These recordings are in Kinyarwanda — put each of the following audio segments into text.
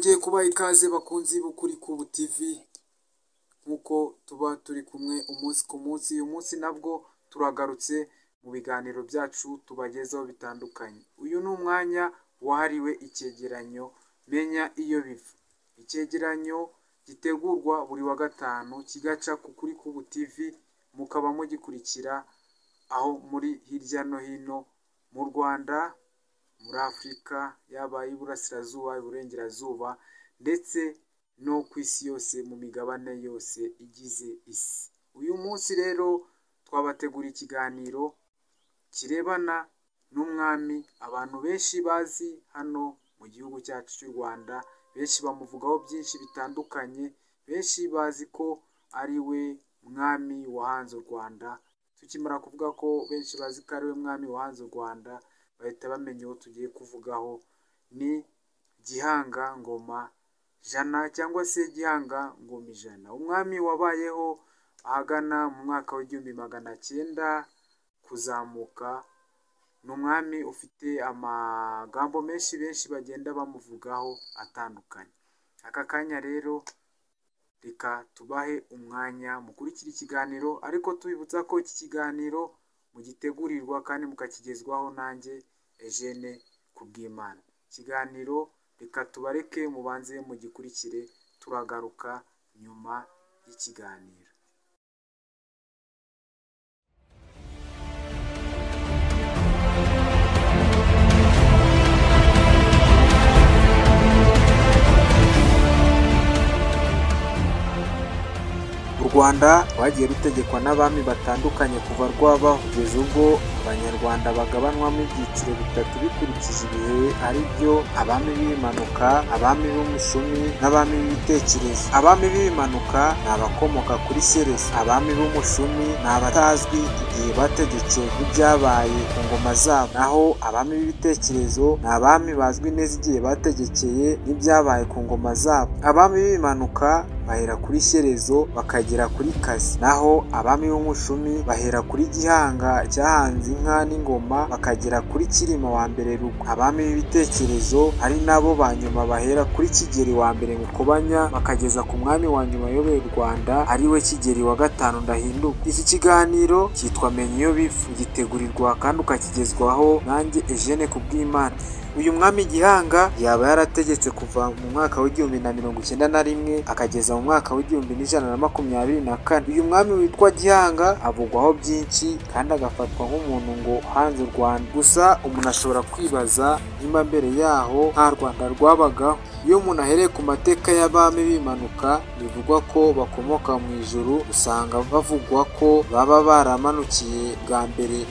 Nongeye kubaha ikaze bakunzi b'Ukuri Kubu TV, nk'uko tuba turi kumwe umunsi ku munsi. Uyu munsi nabwo turagarutse mu biganiro byacu tubagezaho bitandukanye. Uyu ni umwanya wahariwe icyegeranyo menya iyo biva. Icyegeranyo gitegurwa buri wa gatanu kigaca ku Kuri Kubu TV, mukaba mugikurikira aho muri hirya no hino mu Rwanda, muri Afurika, yaba iburasirazuba, iburengerazuba ndetse no ku isi yose, mu migabane yose igize isi. Uyu munsi rero twabategura ikiganiro kirebana n'umwami abantu benshi bazi hano mu gihugu cyacu cy'u Rwanda. Benshi bamuvugaho byinshi bitandukanye, benshi bazi ko ari we mwami wahanze u Rwanda. Tukimara kuvuga ko benshi bazi ko ari we mwami wahanze u Rwanda, bahita bamenya uwo tugiye kuvugaho. Ni Gihanga Ngoma Jana cyangwa se Gihanga Ngoma Ijana, umwami wabayeho ahagana mu mwaka w'1900 kuzamuka. Ni umwami ufite amagambo menshi benshi bagenda bamuvugaho atandukanye. Aka kanya rero reka tubahe umwanya mukurikira ikiganiro, ariko tubibutsa ko iki kiganiro mugitegurirwa kandi mukakigezwaho nanjye Eugene Kubwimana. Ikiganiro reka tubareke mubanze mugikurikire, turagaruka nyuma y'ikiganiro. U Rwanda rwagiye rutegekwa n'abami batandukanye kuva rwabaho kugeza ubwo abanyarwanda bagabanwamo ibyiciro bitatu bikurikije ibihe, ari byo abami b'impanuka, abami b'umushumi n'abami b'ibitekerezo. Abami b'impanuka ni abakomoka kuri Seresi, abami b'umushumi ni abatazwi igihe bategekeye ibyabaye ku ngoma zabo, naho abami b'ibitekerezo ni abami bazwi neza igihe bategekeye n'ibyabaye ku ngoma zabo. Abami b'impanuka bahera kuri Shyerezo bakagera kuri Kazi, naho abami b'umushumi bahera kuri Gihanga cyahanze inka n'ingoma bakagera kuri Cyilima wa mbere Rugwe. Abami b'ibitekerezo ari nabo ba nyuma bahera kuri Kigeli wa mbere Mukobanya bakageza ku mwami wa nyuma wayoboye u Rwanda ari we Kigeli wa gatanu Ndahinduka. Iki kiganiro cyitwa Menya iyo biva, gitegurirwa kandi ukakigezwaho nanjye Eugene Kubwimana. Uyu mwami Gihanga yaba yarategetse kuva mu mwaka w'1091 akageza mu mwaka w'1124. Uyu mwami witwa Gihanga avugwaho byinshi kandi agafatwa nk'umuntu ngo hanze u Rwanda. Gusa umuntu ashobora kwibaza nimba mbere yaho nta Rwanda rwabagaho. Iyo umuntu ahereye ku mateka y'abami b'impanuka, bivugwa ko bakomoka mu ijuru, usanga bavugwa ko baba baramanukiye bwa mbere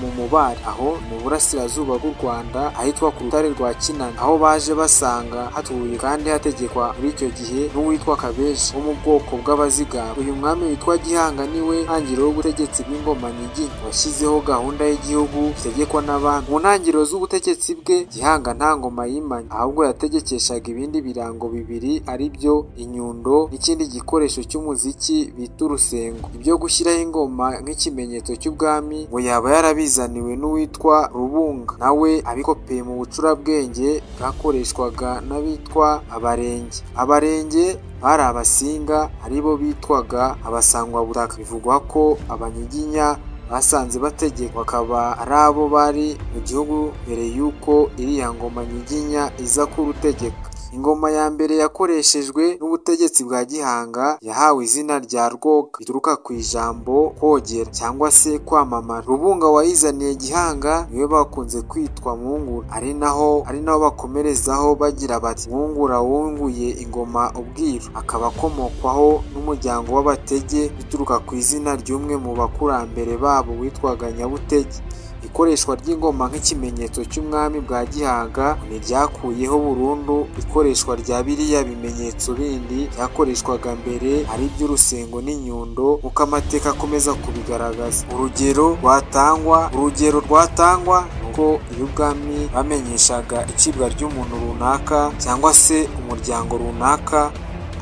mu mubare, aho mu burasirazuba bw'u Rwanda ahitwa ku rutare rwa Kinani, aho baje basanga hatuye kandi hategekwa muri icyo gihe n'uwitwa Kabeshi wo mu bwoko bw'Abazigaba. Uyu mwami witwa Gihanga niwe ntangiriro y'ubutegetsi bw'ingoma Nyiginya, washyizeho gahunda y'igihugu gitegekwa n'abami. Mu ntangiriro z'ubutegetsi bwe, Gihanga nta ngoma yimanye, ahubwo yategekeshaga ibindi birango bibiri, ari byo inyundo n'ikindi gikoresho cy'umuziki bita urusengo. Ibyo gushyiraho ingoma nk'ikimenyetso cy'ubwami ngo yaba yarabizaniwe n'uwitwa Rubunga, nawe abikopeye mu bucurabwenge bwakoreshwaga n'abitwa Abarenge. Abarenge bari Abasinga, aribo bitwaga Abasangwabutaka. Bivugwa ko Abanyiginya basanze bategeka bakaba ari abo bari mu gihugu mbere y'uko iriya ngoma Nyiginya iza kurutegeka. Ingoma ya mbere yakoreshejwe n'ubutegetsi bwa Gihanga yahawe izina rya Rwoga, bituruka ku ijambo kogera cyangwa se kwamamara. Rubunga wayizaniye Gihanga niwe bakunze kwitwa Mwungura, ari naho bakomerezaho bagira bati Mwungura wunguye ingoma Ubwiru. Akaba akomokwaho n'umuryango w'Abatege bituruka ku izina ry'umwe mu bakurambere babo witwaga Nyabutege. Ikoreshwa ry'ingoma nk'ikimenyetso cy'umwami bwa Gihanga ntiryakuyeho burundu ikoreshwa rya biriya bimenyetso bindi byakoreshwaga mbere, ari by'urusengo n'inyundo, nk'uko amateka akomeza kubigaragaza. Urugero rwatangwa nuko iyo ubwami bamenyeshaga icibwa ry'umuntu runaka cyangwa se umuryango runaka,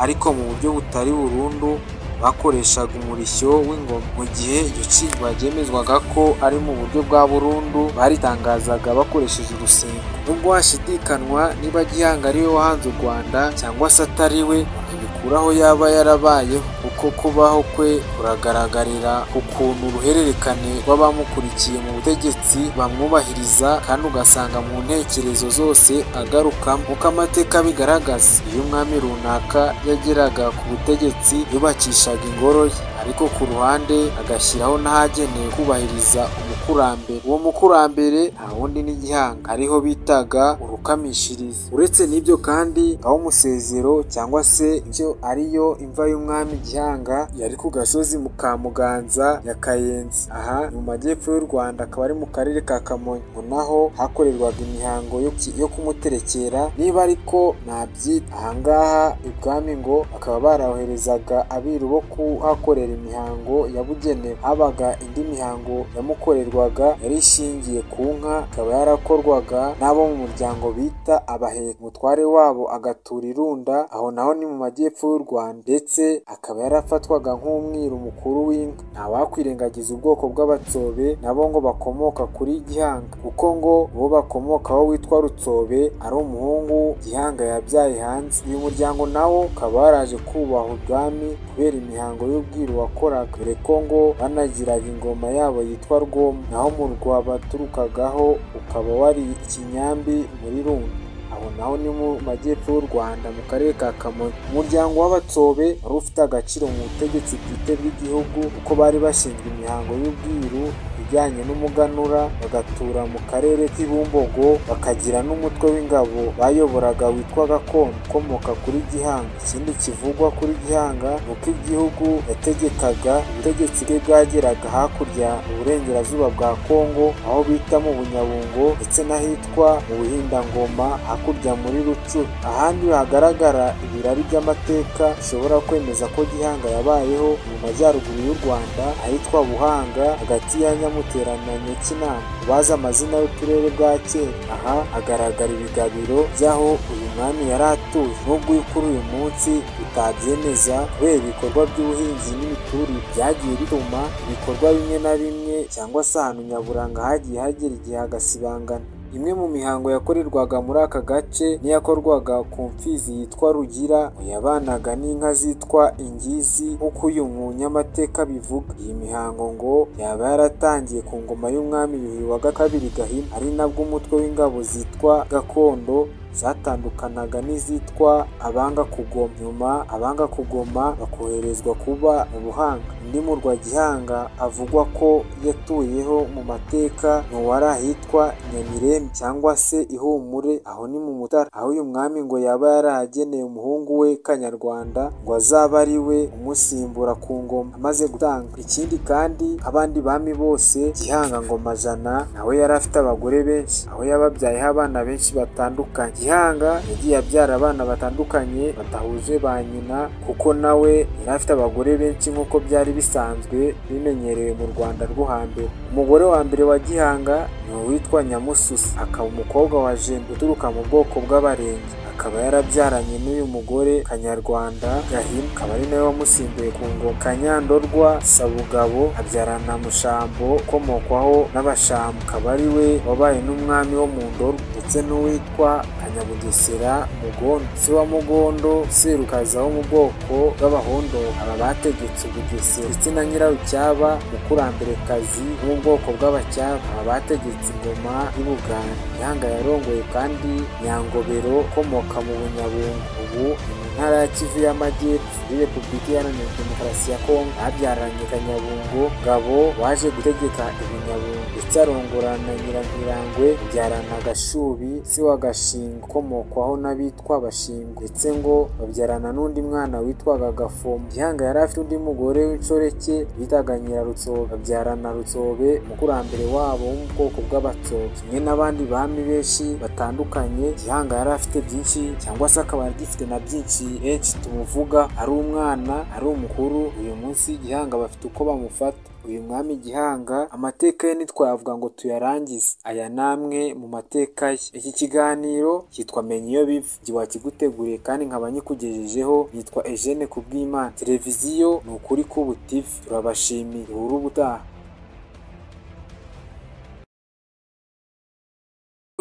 ariko mu buryo butari burundu, bakoreshaga umurishyo w'ingoma. Mu gihe iryo cigwa ryemezwaga ko ari mu buryo bwa burundu, baritangazaga bakoresheje urusengo. Nubwo hashidikanywa niba Gihanga ari we wahanze u Rwanda cyangwa se atari we, ntibikuraho yaba yarabayeho, kuko kubaho kwe kuragaragarira ku kuntu uruhererekane rw'abamukurikiye mu butegetsi bamwubahiriza, kandi ugasanga mu ntekerezo zose agarukamo. Uko amateka bigaragaza, iyo umwami runaka yageraga ku butegetsi yubakishaga ingoro ye, ariko ku ruhande agashyiraho n'ahagenewe kubahiriza umukurambere. Uwo mukurambere nta wundi ni Gihanga, ariho bitaga urukamishiriza. Uretse n'ibyo kandi, aho umusezero cyangwa se icyo ariyo imva y'umwami Gihanga yari ku gasozi ka Muganza ya Kayenzi. Aha mu majyepfo y'u Rwanda, akaba ari mu karere ka Kamonyi. Naho hakorerwaga imihango yo kumuterekera, niba ariko nabyita. Ahangaha ibwami ngo bakaba barahoherezaga abiru bo kuhakorera imihango yabugenewe. Habaga indi mihango yamukorerwaga yari ishingiye ku nka, ikaba yarakorwaga n'abo mu muryango bita abaheka. Umutware wabo agatura irunda, aho naho ni mu majyepfo y'u Rwanda, ndetse akaba yarafatwaga nk'umwiru mukuru w'inka. Ntawakwirengagiza ubwoko bw'Abatsobe, nabo ngo bakomoka kuri Gihanga, kuko ngo uwo bakomokaho witwa Rutsobe ari umuhungu Gihanga yabyaye hanze. Uyu muryango nawo ukaba waraje kubaha ubwami kubera imihango y'ubwiru wakoraga, dore ko ngo banagiraga ingoma yabo yitwa Rwoma. Naho mu rwa baturukagaho ukaba wari Ikinyambi muri Runda. Aho naho ni mu majyepfo y'u Rwanda mu karere ka Kamonyi. Umuryango w'Abatsobe wari ufite agaciro mu butegetsi bwite bw'igihugu, kuko bari bashinzwe imihango y'ubwiru ijyanye n'umuganura, bagatura mu karere k'Ibumbogo, bakagira n'umutwe w'ingabo bayoboraga witwa Gakondo ukomoka kuri Gihanga. Ikindi kivugwa kuri Gihanga ni uko igihugu yategekaga, ubutegetsi bwe bwageraga hakurya mu burengerazuba bwa Kongo, aho bita mu Bunyabungo, ndetse n'ahitwa mu Buhindangoma hakurya muri Rucuru. Ahandi hagaragara ibirari by'amateka bishobora kwemeza ko Gihanga yabayeho mu majyaruguru y'u Rwanda, ahitwa Buhanga hagati ya Nyamuterana na Kinama. Bazi amazina y'uturere bwa kera. Aha hagaragara ibigabiro by'aho uyu mwami yari atuye, nubwo kuri uyu munsi bitabyemeza kubera ibikorwa by'ubuhinzi n'imiturire byagiye bituma ibikorwa bimwe na bimwe cyangwa se ahantu nyaburanga hagiye hagera igihe hagasibangana. Imwe mu mihango yakorerwaga muri aka gace niyakorwaga ku mfizi yitwa Rugira, yabanaga n'inka zitwa Ingizi nk'uko uyu munyamateka bivuga. Iyi mihango ngo yaba yaratangiye ku ngoma y'umwami Yuhi wa kabiri Gahima, ari nabwo umutwe w'ingabo zitwa Gakondo zatandukanaga n'izitwa Abanga Kugoma. Nyuma Abanga Kugoma bakoherezwa kuba mu Buhanga. Undi murwa Gihanga avugwa ko yatuyeho mu mateka ni uwari ahitwa Nyamirembe cyangwa se Ihumure, aho ni mu Mutara, aho uyu mwami ngo yaba yarahageneye umuhungu we Kanyarwanda ngo azaba ari we umusimbura ku ngoma amaze gutanga. Ikindi kandi abandi bami bose, Gihanga Ngoma Jana nawe yari afite abagore benshi, aho yababyayeho abana benshi batandukanye. Gihanga yagiye abyara abana batandukanye badahuje ba nyina, kuko nawe yari afite abagore benshi nk'uko byari bisanzwe bimenyerewe mu Rwanda rwo hambere. Umugore wa mbere wa Gihanga ni uwitwa Nyamususa, akaba umukobwa wa Jembe uturuka mu bwoko bw'Abarenge. Akaba yarabyaranye n'uyu mugore Kanyarwanda Gahima, akaba ari nawe wamusimbuye ku ngoma. Kanyandorwa Sabugabo abyarana Mushambo ukomokwaho n'Abashambo, akaba ari we wabaye n'umwami wo mu Ndorwa, ndetse n'uwitwa Kanyabugesera Mugondo. Se wa Mugondo Serukaza wo mu bwoko bw'Abahondo, aba bategetse Bugesera, ndetse na Nyirarucyaba Mukuramberekazi wo mu bwoko bw'Abacyaba, aba bategetse ingoma y'u Buganda. Gihanga yarongoye kandi Nyangobero ukomoka mu Bunyabungo, ubu ni mu ntara ya Kivu y'Amajyepfo muri Repubulika Iharanira Demokarasi ya Kongo. Babyaranye Kanyabungo Ngabo waje gutegeka Ibinyabungo, ndetse arongorana Nyirankirangwe abyarana Gashubi se wa Gashingo ukomokwaho n'abitwa Bashingwe, ndetse ngo babyarana n'undi mwana witwaga Gafomo. Gihanga yari afite undi mugore w'inshoreke bitaga Nyirarutsobe, babyarana Rutsobe umukurambere wabo wo mu bwoko bw'Abatsobe. Kimwe n'abandi bami benshi batandukanye, Gihanga yari afite byinshi cyangwa se akaba agifite na byinshi benshi tumuvuga, ari umwana ari umukuru, uyu munsi Gihanga bafite uko bamufata. Uyu mwami Gihanga amateka ye ntitwayavuga ngo tuyarangize, aya namwe mu mateka ye. Iki kiganiro cyitwa Menya iyo biva, jye wakiguteguriye kandi nkaba nyikugejejeho, yitwa Eugene Kubwimana. Televiziyo ni ukuri k'ubu TV. Turabashimiye, duhure ubutaha.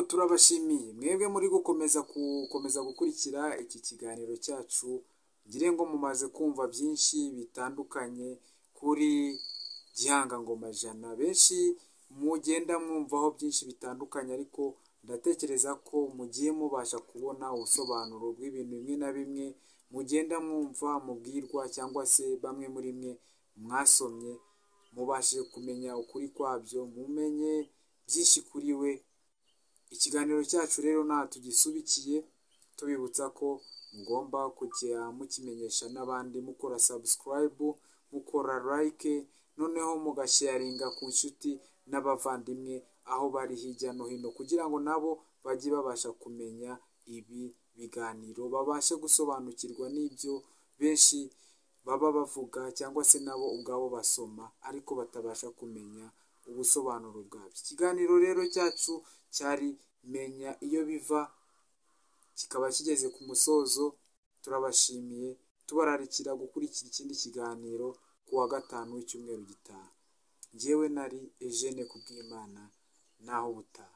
Turabashimiye mwebwe muri gukomeza gukurikira iki kiganiro cyacu, ngire ngo mumaze kumva byinshi bitandukanye kuri Gihanga Ngoma Jana. Benshi mugenda mwumvaho byinshi bitandukanye, ariko ndatekereza ko mugiye mubasha kubona ubusobanuro bw'ibintu bimwe na bimwe mugenda mwumva mubwirwa, cyangwa se bamwe muri mwe mwasomye mubashije kumenya ukuri kwabyo, mumenye byinshi kuri we. Ikiganiro cyacu rero nta tugisubikiye, tubibutsa ko mugomba kujya mukimenyesha n'abandi, mukora subscribe, mukora like, noneho mugasharinga ku nshuti n'abavandimwe aho bari hirya no hino, kugira ngo nabo bajye babasha kumenya ibi biganiro, babashe gusobanukirwa n'ibyo benshi baba bavuga, cyangwa se nabo ubwabo basoma ariko batabasha kumenya ubusobanuro bwabyo. Ikiganiro rero cyacu cyari Menya iyo biva, kikaba kigeze ku musozo. Turabashimiye, tubararikira gukurikira ikindi kiganiro ku wa gatanu w'icyumweru gitaha. Njyewe nari Eugene Kubwimana, naho ubutaha.